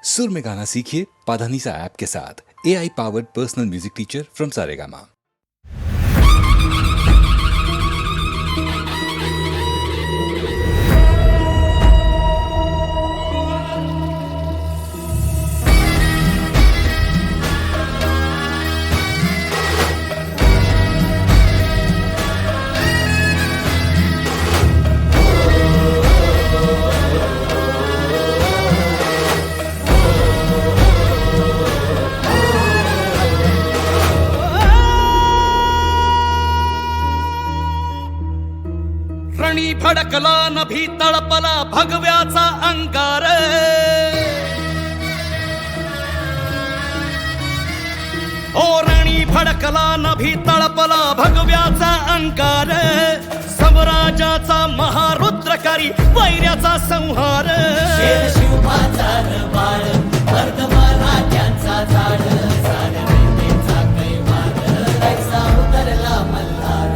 सुर में गाना सीखिए पाधानीसा ऐप के साथ। AI powered personal music teacher from Saregama. रणी भडकला नभी तळपला भगव्याचा अंगार, ओ रणी भडकला नभी तळपला भगव्याचा अंगार, समराजाचा महारुद्रकारी वैऱ्याचा संहार, शिवबाचा बाळ वर्धमानात्यांचा झाड, साडवेचा कैवार रायचा उतरला मल्हार,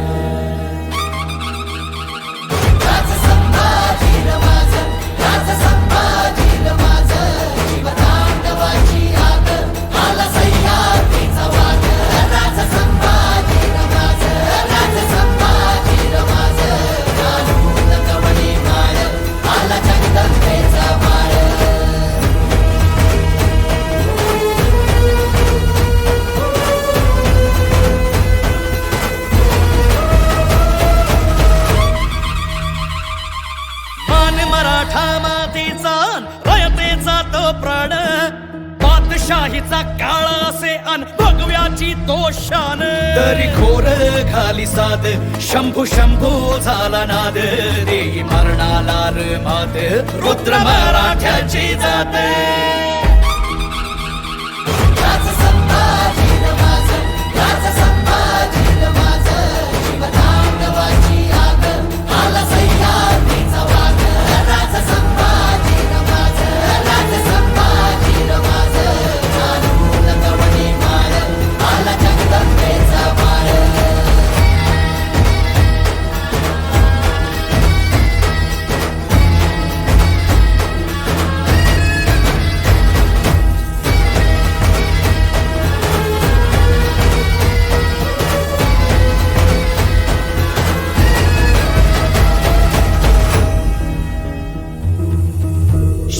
राज संभाजी रमाज, राज संभाजी रमाज, शिवतांडवाची आग आला सह्याद्रीचा वाद, राज संभाजी रमाज, राज संभाजी रमाज, घालून कवडी माळ आला जगदंबेचा माळ. मान मराठा मातीचा रयतेचा तो प्राण, बादशाहीचा काळा असे अन भगव्याची तो शान, तरी खोर खाली साद शंभू शंभू झाला नाद, देई मरणाला र मात रुद्र मराठ्याची जात. राज संभाजी रमाज, राज संभाजी रमाज, शिवतांडवाची आग आला सह्याद्रीचा वाद, राज संभाजी रमाज, राज संभाजी रमाज, घालून कवडी माळ आला जगदंबेचा माळ.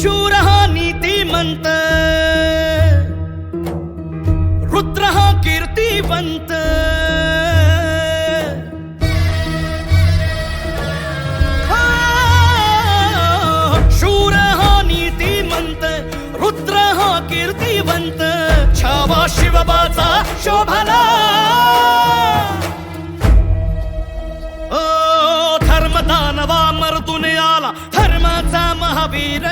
शूर हा नीतिमंत, रुद्र हा कीर्तिवंत, शूर हा नीतिमंत, रुद्र हा कीर्तिवंत, छावा शिवबाचा शोभला, ओ धर्मदानवा मर्दून आला धर्माचा महावीर,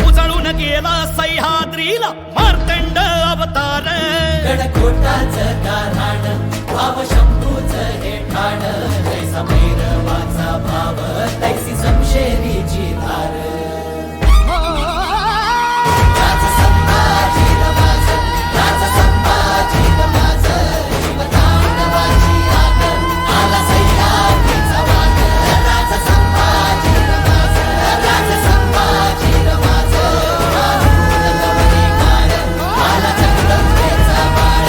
उजळून गेला सह्याद्रीला मार्तंड अवतार, गडकोटाचं गाऱ्हाण भाव शंभूचं हे ठाण, तैसा भैरवाचा भाव तैसी समशेरीची धार. राज संभाजी रमाज, राज संभाजी रमाज, शिवतांडवाची आग आला सह्याद्रीचा वाद, राज संभाजी रमाज, राज संभाजी रमाज, घालून कवडी माळ आला जगदंबेचा माळ.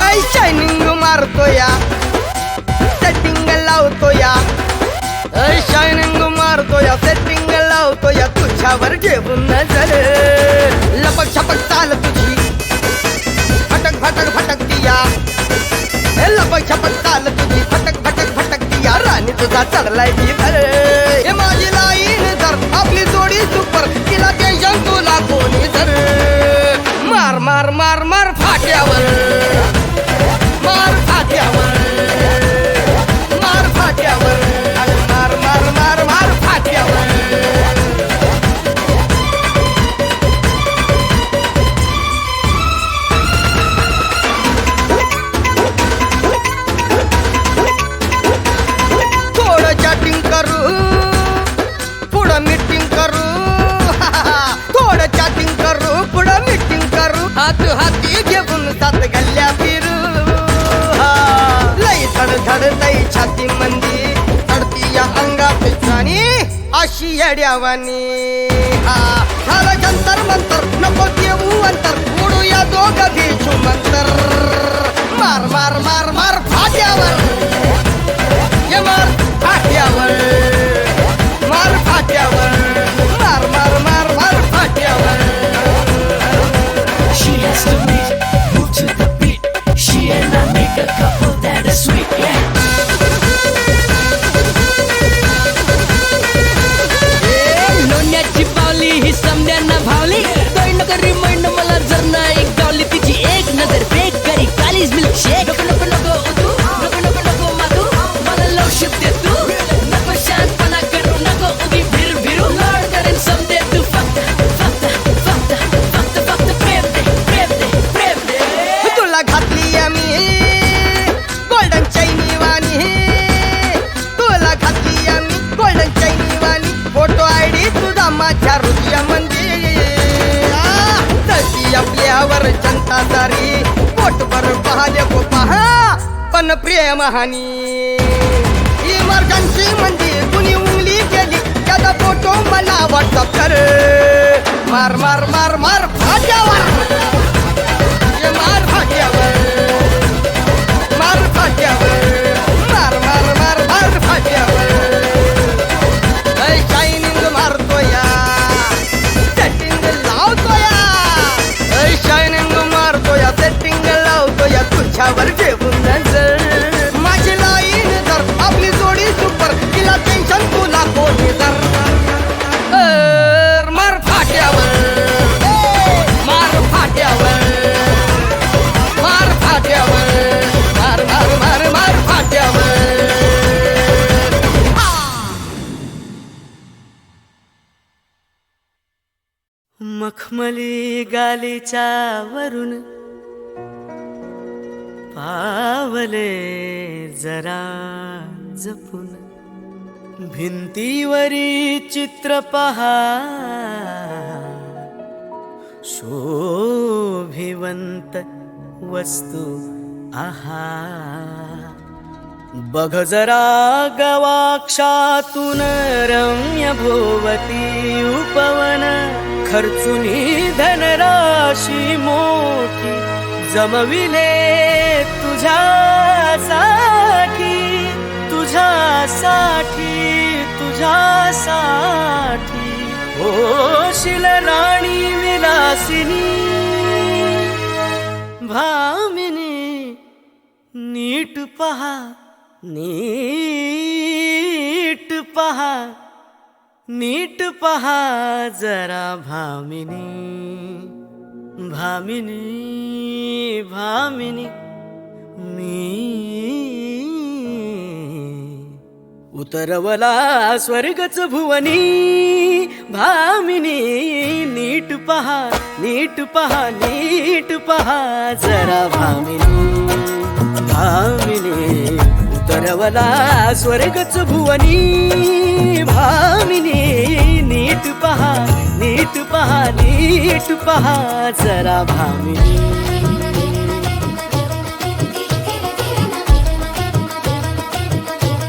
ऐ शायनिंग मारतो या, सेटिंग लावतो या, ऐ शायनिंग मारतो या, सेटिंग लावतो या, तुझ्यावर ठेवून नजर, लपक छपक चाल तुझी फटक फटक फटकती या, हे लपक छपक चाल तुझी फटक फटक फटकती या, राणी तुझा चढलाय भीतर, हे माझी लाईन धर आपली जोडी सुपर, तिला टेन्शन तुला कोणी धर, मार मार मार मार फाट्यावर, मार फाट्यावर, मार फाट्यावर, अरे मार मार मार मार फाट्यावर. येड्यावानी. झालं जंतर मंतर नको देऊ अंतर उडूया दोघं भिजू मंतर. मार मार मार मार फाट्यावर ये मार फाट्यावर मार फाट्यावर मार मार मार मार फाट्यावर. She has to meet, move to the beat. She and I make a couple that is sweet, yeah. लोण्याची पावली ही समद्यांना भावली. कळण करी मैंड मला जर नाही गावली. तिची एक नजर फेक करी कालीज मिल्क शेक. नको नको नको उतू नको नको नको मातू मला लवशिप दे तू. नको शांतपणा करू नको उभी भिर भिरू. लॉड करेन समदे तू फक्त फक्त फक्त फक्त फक्त प्रेम दे प्रेम दे प्रेम दे. तुला घातली आम्ही गोल्डन चैनी वाणी. तुला घातली आम्ही गोल्डन चैनी वाणी. फोटो आयडी तुझा माझ्या हृदयामध्ये. तशी आपल्यावर जनता सारी पोटभर पाहले गो पहा पण प्रेम हानी. इमर्जन्सी म्हणजे कुणी उंगली केली त्याचा फोटो मला व्हॉट्सअप कर. मार मार मार मार फाट्यावर ये मार फाट्यावर मार फाट्यावर मार मार मार मार फाट्यावर. शायनिंग मारतोया सेटिंग लावतोया. शायनिंग मारतोया सेटिंग लावतोया तुझ्यावर ठेवून नजर. माझी लाईन तर आपली जोडी सुपर तिला टेन्शन तुला कोणी तर. मार फाट्यावर मार फाट्यावर मार फाट्यावर मार मार मार मार फाट्यावर. मखमली गालीच्या वरून पावले जरा जपून. भिंतीवरी चित्र पहा शोभिवंत वस्तू आहा. बघ जरा गवाक्षातून रम्य भोवती उपवन. खर्चुनी धनराशी मोठी जमविले तुझ्यासाठी तुझ्यासाठी तुझ्यासाठी. होशील राणी विलासिनी भामिनी. नीट पहा नीट पहा नीट पहा जरा भामिनी भामिनी भामिनी. मी उतरवला स्वर्गच भुवनी भामिनी. नीट पहा नीट पहा नीट पहा जरा भामिनी भामिनी. उतरवला स्वर्गच भुवनी भामिनी. नीट पहा नीट पहा नीट पहा जरा भामिनी.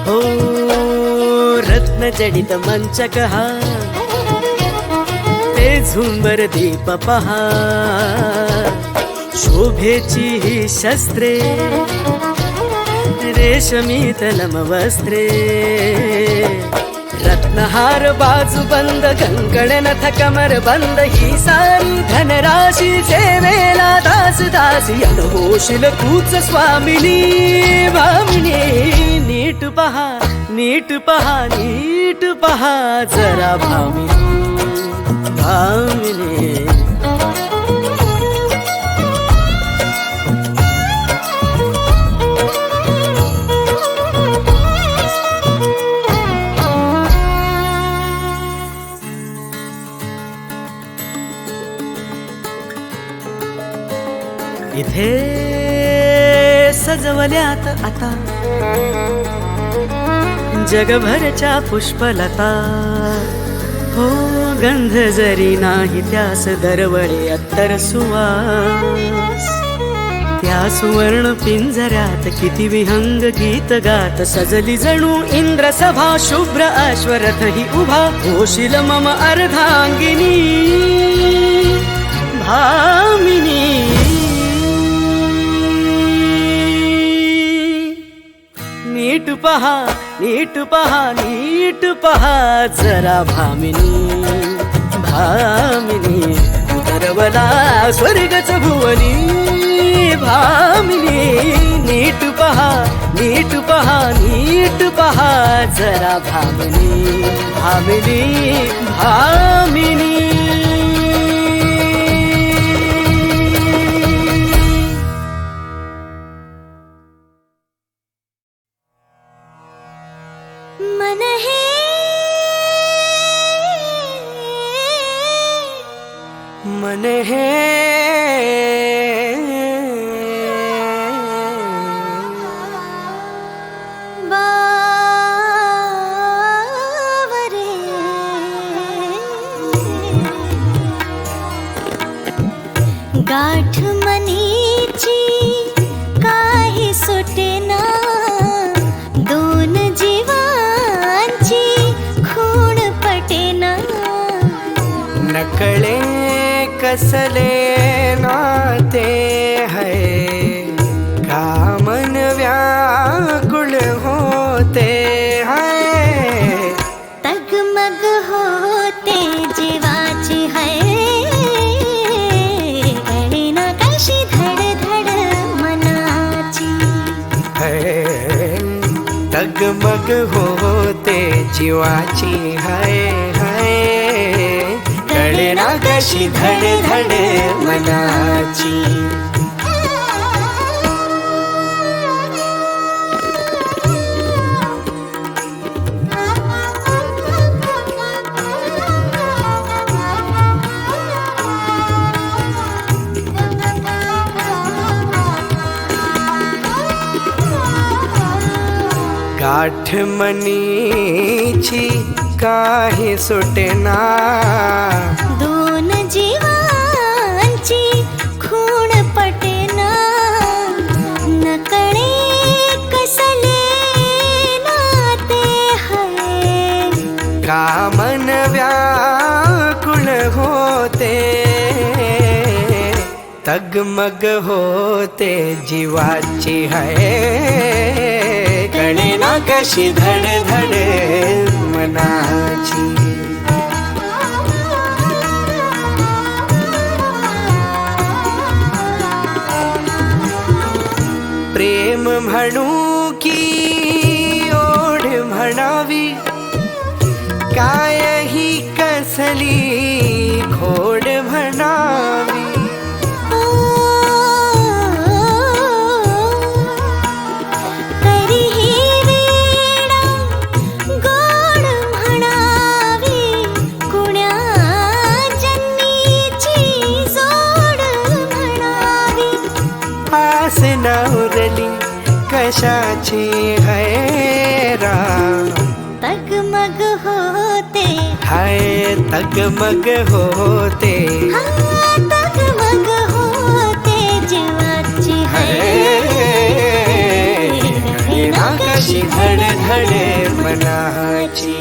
हो रत्न जडित मंचक हा ते झुंबर दीप पहा. शोभेची ही शस्त्रे रेशमी तलम वस्त्रे. रत्नहार बाजू बंद कंकण नथ कमर बंद. ही सारी धनराशी सेवेला दास दासी. अनहोशील तूच स्वामिनी भामिनी. नीट पहा नीट पहा नीट पहा जरा भामिनी भामिनी. इथे सजवल्यात आता जगभरच्या पुष्पलता. हो गंध जरी नाही त्यास दरवळे अत्तर सुवास. त्या सुवर्ण पिंजऱ्यात किती विहंग गीत गात सजली जणू इंद्र सभा शुभ्र अश्वरथ ही उभा होशील मम अर्धांगिनी भामिनी नीट पहा नीट पहा नीट पहा जरा भामिनी भामिनी उतरवला स्वर्गच भुवनी भामिनी नीट पहा नीट पहा नीट पहा जरा भामिनी भामिनी भामिनी मन है मन है बावरे गाठ मनीची काही सुटेना दोन जीवांची खूण पटेना नकळे कसले नाते है कामन व्याकुल होते है तगमग होते जीवाची है गळेना कशी धड धड मनाची है तगमग होते जीवाची है कळेना कशी धड धड मनाची गाठ मनीची काही सुटेना दोन जीवांची खूण पटेना नकळे कसले नाते है कामन व्याकुल होते तगमग होते जीवाची है कळेना कशी धड धड मनाची प्रेम म्हणू की ओढ म्हणावी काय ही कसली खोड म्हणावी तरीही वेडा गोड म्हणावी कुण्या जन्मीची जोड म्हणावी आस नवरली कशाची हैरा तगमग होते हाय तगमग होते तगमग होते जीवाची है कळेना कशी धड धड मनाची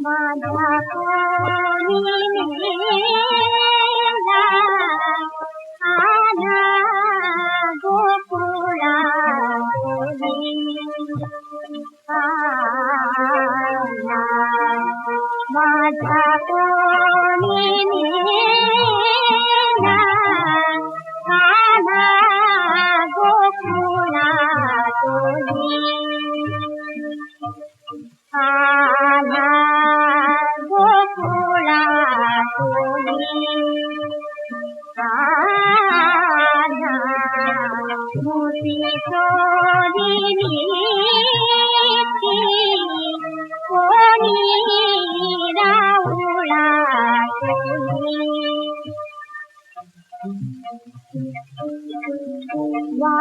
माझा कोणी नेला आला गोकुळा आला माझा कोणी नेला आला गोकुळा आला गोकुळा आला मोती चोरिली कोणी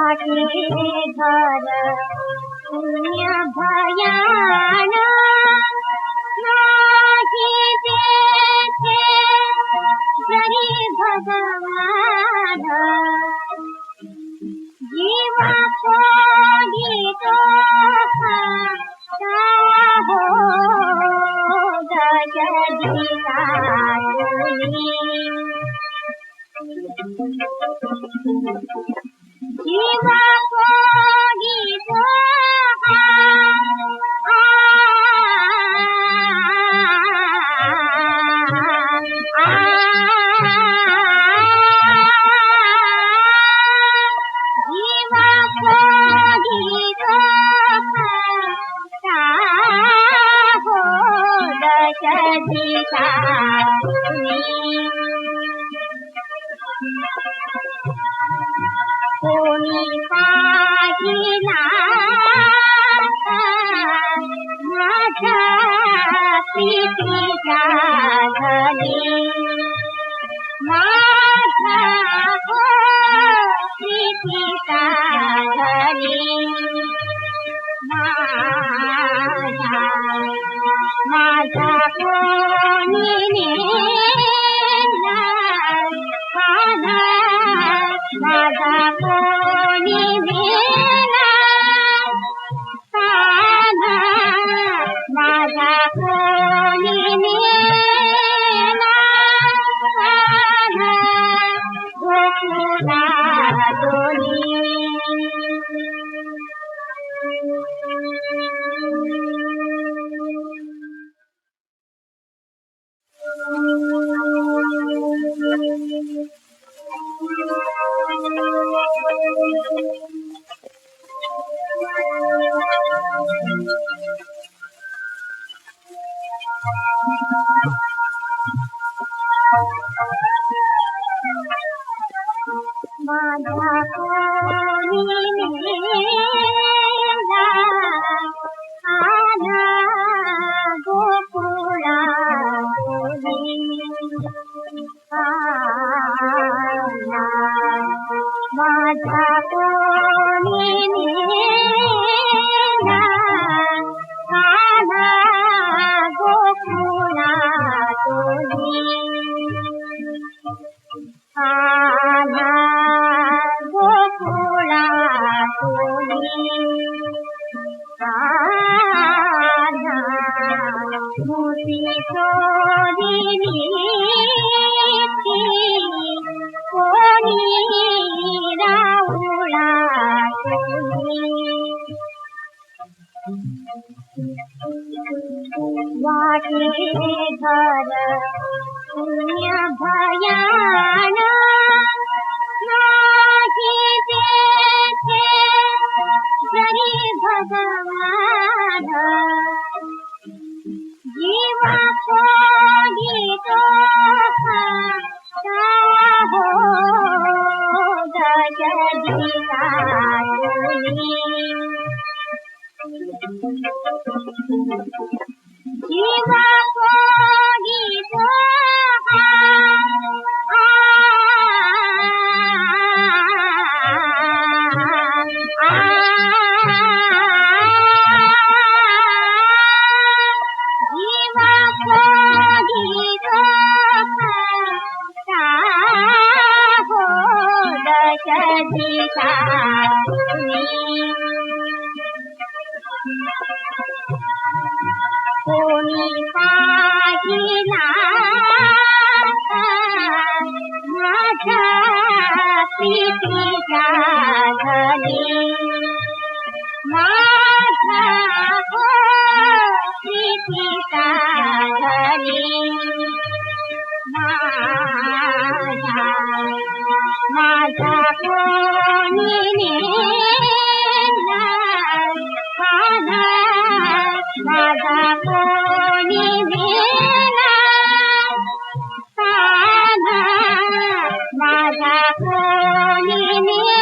वाटे घर पुण्य भयान नाही तेथे जरी भगवान जीवा कोणी तो हो दशदिका जीवा कोणी तो जीवा कोणी तो हो दशदिका कोणी पाहिला माझ्या प्रीतीच्या घरी माझ्या प्रीतीच्या घरी माझ्या कोणी नेला माझा कोणी नेला माझा कोणी नेला गोकुळा दोन्ही माझा कोणी नेला आला गोकुळा माझा कोणी नेला आला गोकुळा आला गोकुळा आला मोती चोरिली कोणी राहुळा वाटे घर पुण्य भयान नाही तेथे जरी भगवान जीवा कोणी तो हो दशदिका जीवा कोणी तो जीवा कोणी तो हो दशदिका कोणी पाहिला माझ्या प्रीतीच्या घरी माझ्या प्रीतीच्या घरी माझा कोणी नेला माझा कोणी नेला माझा कोणी नेला